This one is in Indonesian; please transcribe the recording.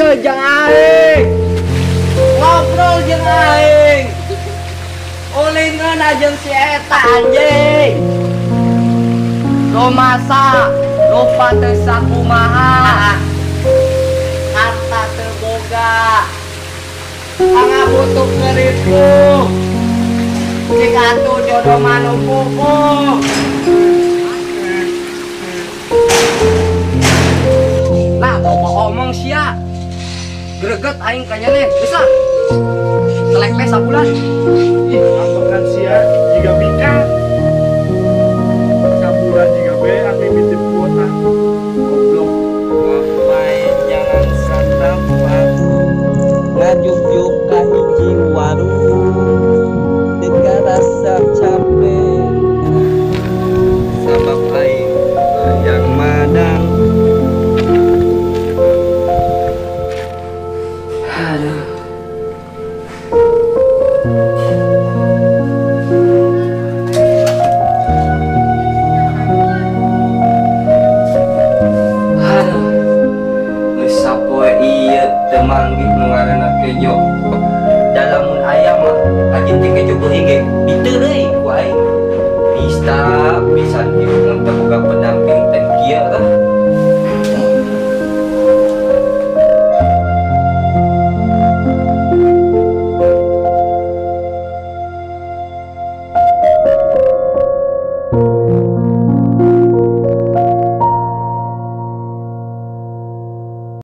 henteu jeung aing. Ngobrol jeung aing. Ulingan aja si eta anjing. Lo masa lupa teu sakumaha. Harta teu boga. Pangabutuh ngeripu. Jika atuh jodoh manu buku. Nah, bohong omong sia. Greget aing kanyana bisa. Selek teh sabulan. Ih, ambekan sia, jiga